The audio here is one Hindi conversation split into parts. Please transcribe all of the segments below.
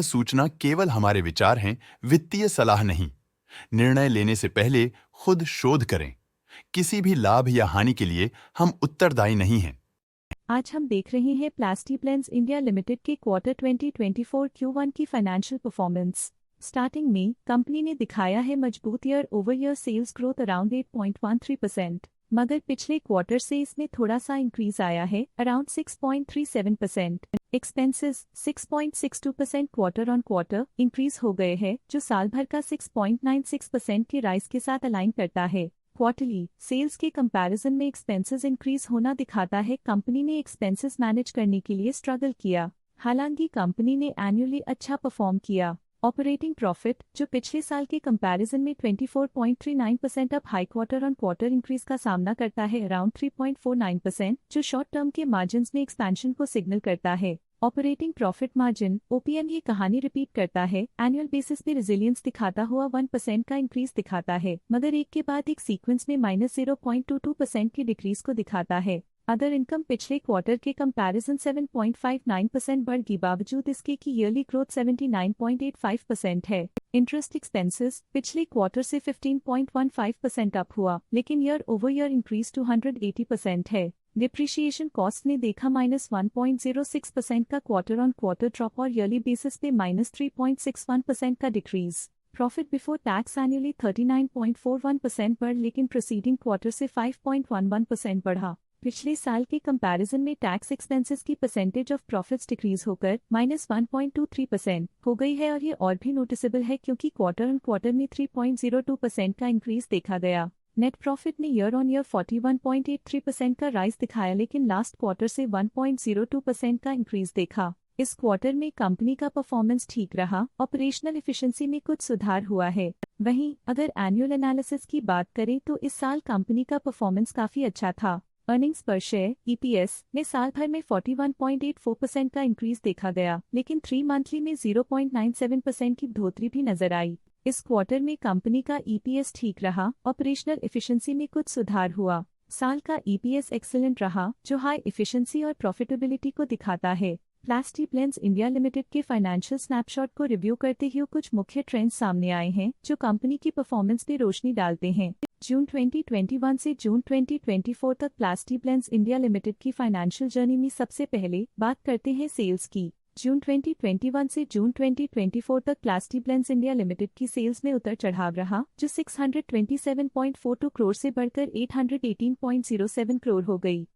सूचना केवल हमारे विचार हैं, वित्तीय सलाह नहीं। निर्णय लेने से पहले खुद शोध करें। किसी भी लाभ या हानि के लिए हम उत्तरदायी नहीं हैं। आज हम देख रहे हैं प्लास्टिप्लेन्स इंडिया लिमिटेड के क्वार्टर 2024 Q1 की फाइनेंशियल परफॉर्मेंस। स्टार्टिंग में कंपनी ने दिखाया है मजबूत year over year sales growth around 8.13%, मगर पिछले क्वार्टर से इसमें थोड़ा सा इंक्रीज आया है around 6.37%। Expenses 6.62% quarter on quarter increase हो गए हैं, जो साल भर का 6.96% के राइज के साथ अलाइन करता है। क्वार्टरली सेल्स के कंपैरिजन में एक्सपेंसेस इंक्रीज होना दिखाता है कंपनी ने एक्सपेंसेस मैनेज करने के लिए स्ट्रगल किया। हालांकि कंपनी ने एनुअली अच्छा परफॉर्म किया। ऑपरेटिंग प्रॉफिट, जो पिछले साल के कंपैरिजन में 24.39% up high quarter on quarter increase का सामना करता है अराउंड 3.49%, जो शॉर्ट टर्म के मार्जिन में एक्सपेंशन को सिग्नल करता है। ऑपरेटिंग प्रॉफिट मार्जिन OPM ये कहानी रिपीट करता है, एनुअल बेसिस पे रेजिलियंस दिखाता हुआ 1% का इंक्रीज दिखाता है, मगर एक के बाद एक सीक्वेंस में -0.22% की डिक्रीज को दिखाता है। अदर इनकम पिछले क्वार्टर के कंपैरिजन 7.59% बढ़ गई, बावजूद इसके की ईयरली ग्रोथ 79.85% है। इंटरेस्ट एक्सपेंसेस पिछले क्वार्टर से 15.15% अप हुआ, लेकिन ईयर ओवर ईयर इंक्रीज 280% है। डिप्रिशिएशन कॉस्ट ने देखा -1.06% का क्वार्टर ऑन क्वार्टर ड्रॉप और ईयरली बेसिस पे -3.61% का decrease. Profit before tax annually 39.41% बढ़, लेकिन प्रीसीडिंग क्वार्टर से 5.11% बढ़ा। पिछले साल के कंपैरिजन में टैक्स एक्सपेंसेस की परसेंटेज ऑफ प्रॉफिट्स डिक्रीज होकर -1.23% हो गई है, और ये और भी नोटिसेबल है क्योंकि क्वार्टर ऑन क्वार्टर में 3.02% का इंक्रीज देखा गया। नेट प्रॉफिट ने ईयर ऑन ईयर 41.83% का राइज दिखाया, लेकिन लास्ट क्वार्टर से 1.02% का इंक्रीज देखा। इस क्वार्टर में कंपनी का परफॉर्मेंस ठीक रहा, ऑपरेशनल एफिशिएंसी में कुछ सुधार हुआ है। वहीं अगर एनुअल एनालिसिस की बात करें तो इस साल कंपनी का परफॉर्मेंस काफी अच्छा था। अर्निंग्स पर शेयर EPS में साल भर में 41.84% का इंक्रीज देखा गया, लेकिन 3 मंथली में 0.97% की बढ़ोतरी भी नजर आई। इस क्वार्टर में कंपनी का EPS ठीक रहा, ऑपरेशनल एफिशिएंसी में कुछ सुधार हुआ। साल का EPS एक्सीलेंट रहा, जो हाई एफिशिएंसी और प्रॉफिटेबिलिटी को दिखाता है। प्लास्टिप्लेन्स इंडिया लिमिटेड के फाइनेंशियल स्नैपशॉट को रिव्यू करते हुए कुछ मुख्य ट्रेंड्स सामने आए हैं, जो कंपनी की परफॉर्मेंस पे रोशनी डालते हैं। जून 2021 से जून 2024 तक प्लास्टिप्लेन्स इंडिया लिमिटेड की फाइनेंशियल जर्नी में सबसे पहले बात करते हैं सेल्स की। जून 2021 से जून 2024 तक प्लास्टिप्लेन्स इंडिया लिमिटेड की सेल्स में उतर चढ़ाव रहा, जो 627.42 करोड़ से बढ़कर 818.07 करोड़ हो गई।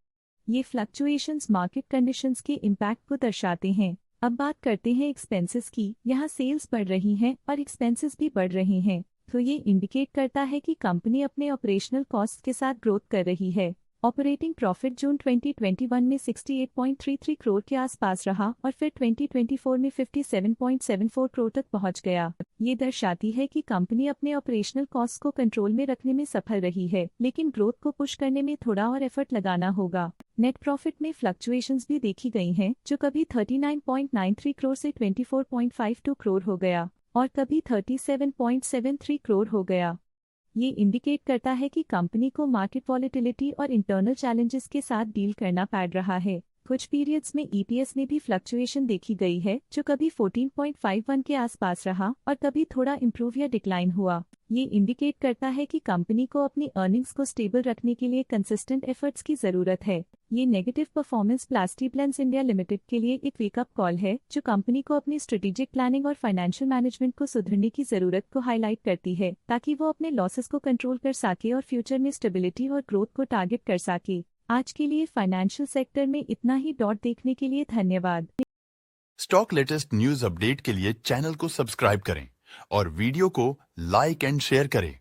ये फ्लक्चुएशंस मार्केट कंडीशंस के इम्पैक्ट को दर्शाते हैं। अब बात करते हैं एक्सपेंसेस की। यहाँ सेल्स बढ़ रही हैं और एक्सपेंसेस भी बढ़ रहे हैं, तो ये इंडिकेट करता है कि कंपनी अपने ऑपरेशनल कॉस्ट के साथ ग्रोथ कर रही है। ऑपरेटिंग प्रॉफिट जून 2021 में 68.33 करोड़ के आसपास रहा और फिर 2024 में 57.74 करोड़ तक पहुंच गया। ये दर्शाती है कि कंपनी अपने ऑपरेशनल कॉस्ट को कंट्रोल में रखने में सफल रही है, लेकिन ग्रोथ को पुश करने में थोड़ा और एफर्ट लगाना होगा। नेट प्रॉफिट में फ्लक्चुएशंस भी देखी गई हैं, जो कभी 39.93 करोड़ से 24.52 करोड़ हो गया और कभी 37.73 करोड़ हो गया। ये इंडिकेट करता है कि कंपनी को मार्केट वॉलेटिलिटी और इंटरनल चैलेंजेस के साथ डील करना पड़ रहा है। कुछ पीरियड्स में EPS में भी फ्लक्चुएशन देखी गई है, जो कभी 14.51 के आसपास रहा और कभी थोड़ा इम्प्रूव या डिक्लाइन हुआ। ये इंडिकेट करता है कि कंपनी को अपनी अर्निंग्स को स्टेबल रखने के लिए कंसिस्टेंट एफर्ट्स की जरूरत है। ये नेगेटिव परफॉर्मेंस प्लास्टिप्लेन्स इंडिया लिमिटेड के लिए एक वेकअप कॉल है, जो कंपनी को अपनी स्ट्रेटेजिक प्लानिंग और फाइनेंशियल मैनेजमेंट को सुधरने की जरूरत को हाईलाइट करती है, ताकि वो अपने लॉसेस को कंट्रोल कर सके और फ्यूचर में स्टेबिलिटी और ग्रोथ को टारगेट कर सके। आज के लिए फाइनेंशियल सेक्टर में इतना ही। देखने के लिए धन्यवाद। स्टॉक लेटेस्ट न्यूज अपडेट के लिए चैनल को सब्सक्राइब करें और वीडियो को लाइक एंड शेयर करें।